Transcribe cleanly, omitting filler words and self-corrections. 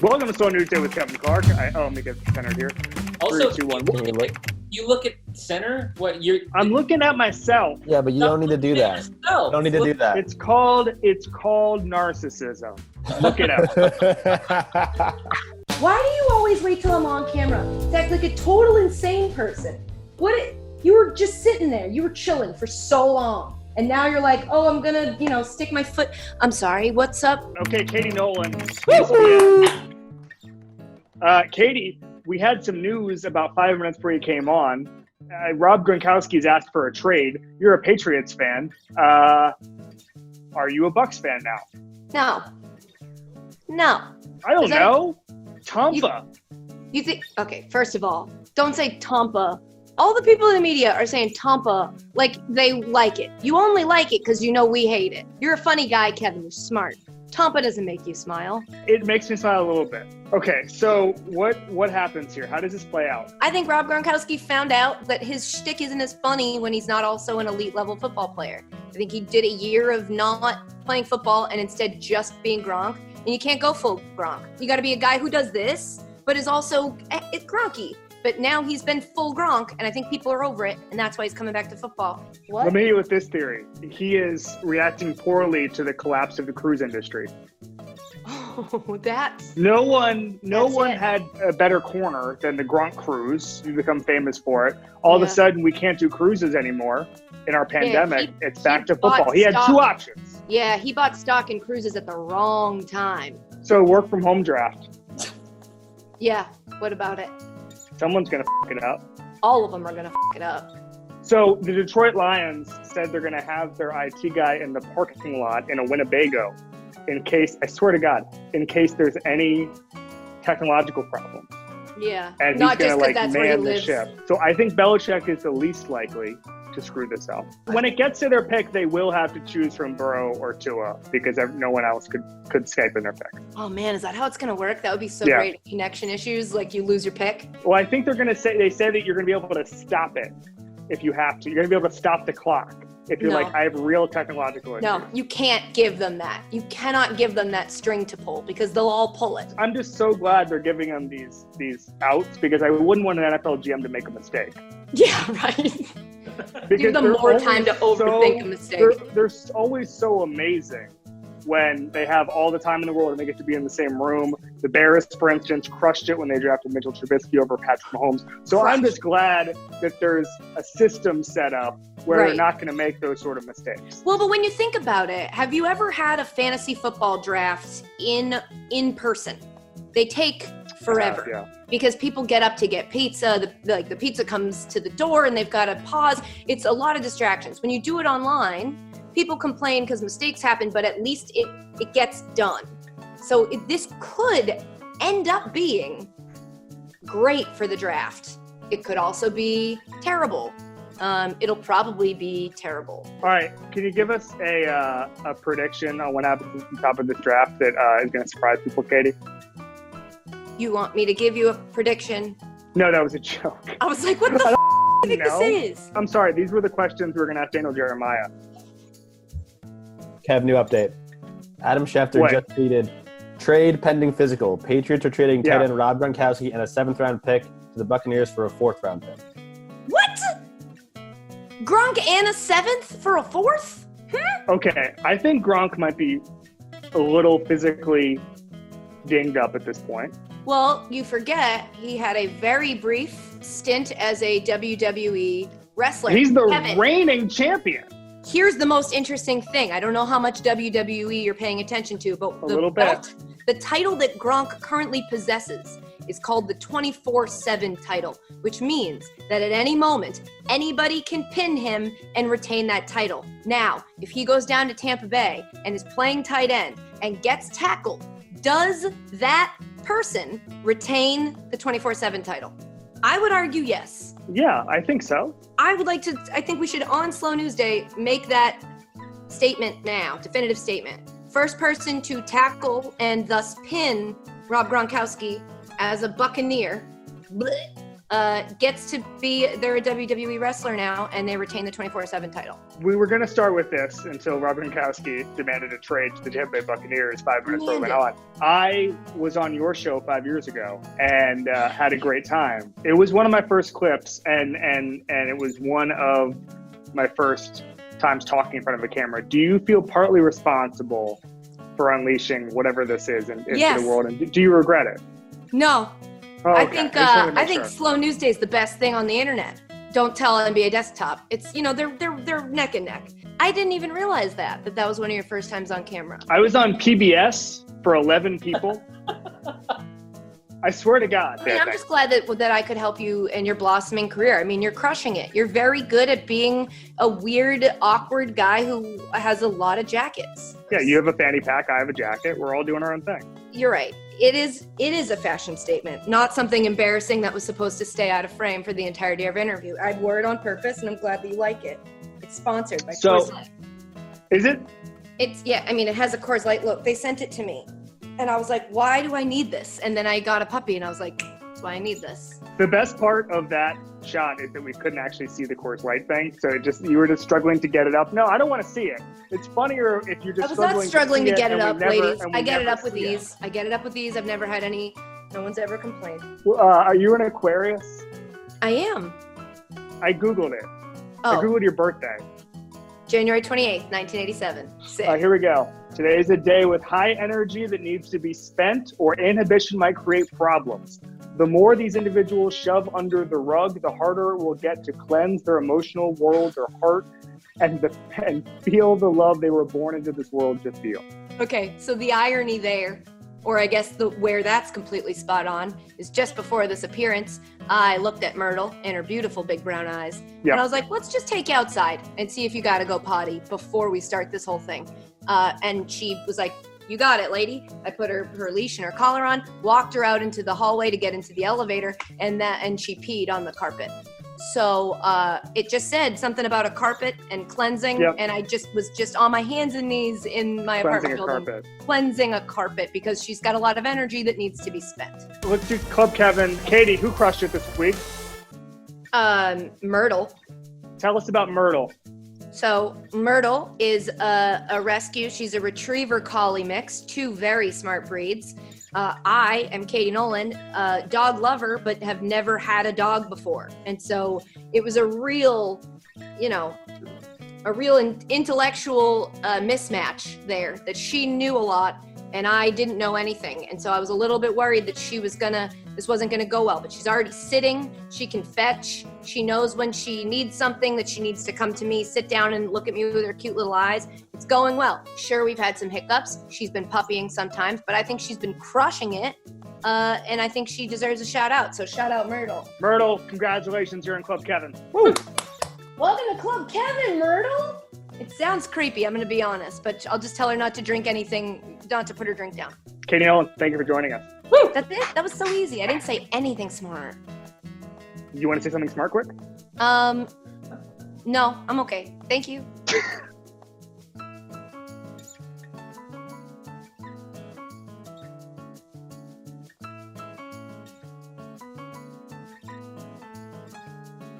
Welcome to Slow News Day with Kevin Clark. Let me get centered here. Also, 3, 2, 1. you look at center. I'm looking at myself. Yeah, but you don't need to do that. No, You don't need to do that. It's called narcissism. Look it up. Why do you always wait till I'm on camera to act like a total insane person? You were just sitting there. You were chilling for so long. And now you're like, oh, I'm going to, stick my foot. I'm sorry. What's up? Okay, Katie Nolan. ESPN. Katie, we had some news about 5 minutes before you came on. Rob Gronkowski's asked for a trade. You're a Patriots fan. Are you a Bucs fan now? No. I don't know. Tampa. You think, okay, first of all, don't say Tampa. All the people in the media are saying Tampa like they like it. You only like it because you know we hate it. You're a funny guy, Kevin. You're smart. Tampa doesn't make you smile. It makes me smile a little bit. Okay, so what happens here? How does this play out? I think Rob Gronkowski found out that his shtick isn't as funny when he's not also an elite level football player. I think he did a year of not playing football and instead just being Gronk. And you can't go full Gronk. You got to be a guy who does this, but is also Gronky. But now he's been full Gronk, and I think people are over it, and that's why he's coming back to football. What? Let me hit you with this theory. He is reacting poorly to the collapse of the cruise industry. Oh, that's... No one had a better corner than the Gronk cruise. You become famous for it. All of a sudden, we can't do cruises anymore in our pandemic. It's back to football. He had two options. Yeah, he bought stock in cruises at the wrong time. So work from home draft. Yeah, what about it? Someone's going to f*** it up. All of them are going to f*** it up. So the Detroit Lions said they're going to have their IT guy in the parking lot in a Winnebago in case, I swear to God, in case there's any technological problem. Yeah. And he's going to man the ship. So I think Belichick is the least likely to screw this up. When it gets to their pick, they will have to choose from Burrow or Tua because no one else could Skype in their pick. Oh man, is that how it's going to work? That would be so great. Connection issues, like you lose your pick. Well, I think they say that you're going to be able to stop it if you have to. You're going to be able to stop the clock if you're I have real technological issues. No, you can't give them that. You cannot give them that string to pull because they'll all pull it. I'm just so glad they're giving them these outs because I wouldn't want an NFL GM to make a mistake. Yeah, right. Give them more time to overthink a mistake. They're always so amazing when they have all the time in the world and they get to be in the same room. The Bears, for instance, crushed it when they drafted Mitchell Trubisky over Patrick Mahomes. So I'm just glad that there's a system set up where they're not going to make those sort of mistakes. Well, but when you think about it, have you ever had a fantasy football draft in person? They take forever because people get up to get pizza. The pizza comes to the door and they've got to pause. It's a lot of distractions. When you do it online, people complain because mistakes happen, but at least it gets done. So this could end up being great for the draft. It could also be terrible. It'll probably be terrible. All right. Can you give us a prediction on what happens at the top of this draft that is going to surprise people, Katie? You want me to give you a prediction? No, that was a joke. I was like, what the f*** do you think this is? I'm sorry. These were the questions we were going to ask Daniel Jeremiah. Kev, new update. Adam Schefter just tweeted, trade pending physical. Patriots are trading tight end Rob Gronkowski and a 7th-round pick to the Buccaneers for a 4th-round pick. What? Gronk and a 7th for a 4th? Okay. I think Gronk might be a little physically dinged up at this point. Well, you forget he had a very brief stint as a WWE wrestler. He's the reigning champion. Here's the most interesting thing. I don't know how much WWE you're paying attention to, but the title that Gronk currently possesses is called the 24/7 title, which means that at any moment, anybody can pin him and retain that title. Now, if he goes down to Tampa Bay and is playing tight end and gets tackled, does that person retain the 24/7 title? I would argue yes. Yeah, I think so. I think we should, on Slow News Day, make that statement now, definitive statement. First person to tackle and thus pin Rob Gronkowski as a Buccaneer gets to be, they're a WWE wrestler now, and they retain the 24/7 title. We were going to start with this until Rob Gronkowski demanded a trade to the Tampa Bay Buccaneers 5 minutes before it went on. I was on your show 5 years ago and had a great time. It was one of my first clips, and it was one of my first times talking in front of a camera. Do you feel partly responsible for unleashing whatever this is into the world? And do you regret it? No. Oh, okay. I think Slow News Day is the best thing on the internet. Don't tell NBA Desktop. It's, they're neck and neck. I didn't even realize that was one of your first times on camera. I was on PBS for 11 people. I swear to God. I mean, I'm just glad that I could help you in your blossoming career. I mean, you're crushing it. You're very good at being a weird, awkward guy who has a lot of jackets. Yeah, you have a fanny pack. I have a jacket. We're all doing our own thing. You're right. It is a fashion statement, not something embarrassing that was supposed to stay out of frame for the entirety of our interview. I wore it on purpose, and I'm glad that you like it. It's sponsored by Coors Light. Is it? It has a Coors Light look. They sent it to me. And I was like, why do I need this? And then I got a puppy, and I was like, that's why I need this. The best part of that shot is that we couldn't actually see the Coors Light thing. So you were just struggling to get it up. No, I don't want to see it. It's funnier if you're just struggling. I was not struggling to get it up, ladies. I get it up with ease. I get it up with ease. I've never had no one's ever complained. Are you an Aquarius? I am. I Googled it. Oh. I Googled your birthday. January 28th, 1987. Sick. Here we go. Today is a day with high energy that needs to be spent, or inhibition might create problems. The more these individuals shove under the rug, the harder it will get to cleanse their emotional world, their heart, and feel the love they were born into this world to feel. Okay, so the irony there, or I guess where that's completely spot on, is just before this appearance, I looked at Myrtle and her beautiful big brown eyes, and I was like, let's just take you outside and see if you gotta go potty before we start this whole thing. And she was like, you got it, lady. I put her leash and her collar on, walked her out into the hallway to get into the elevator, and she peed on the carpet. So it just said something about a carpet and cleansing, and I was on my hands and knees in my apartment building, cleansing a carpet because she's got a lot of energy that needs to be spent. Let's do Club Kevin. Katie, who crushed it this week? Myrtle. Tell us about Myrtle. So Myrtle is a rescue. She's a retriever collie mix, two very smart breeds. I am Katie Nolan, a dog lover, but have never had a dog before. And so it was a real intellectual mismatch there, that she knew a lot and I didn't know anything. And so I was a little bit worried that this wasn't gonna go well, but she's already sitting, she can fetch, she knows when she needs something that she needs to come to me, sit down and look at me with her cute little eyes. It's going well. Sure, we've had some hiccups. She's been puppying sometimes, but I think she's been crushing it. And I think she deserves a shout out. So shout out Myrtle. Myrtle, congratulations, you're in Club Kevin. Woo! Welcome to Club Kevin, Myrtle. It sounds creepy, I'm going to be honest, but I'll just tell her not to drink anything, not to put her drink down. Katie Nolan, thank you for joining us. Woo! That's it? That was so easy. I didn't say anything smart. You want to say something smart quick? No, I'm okay. Thank you.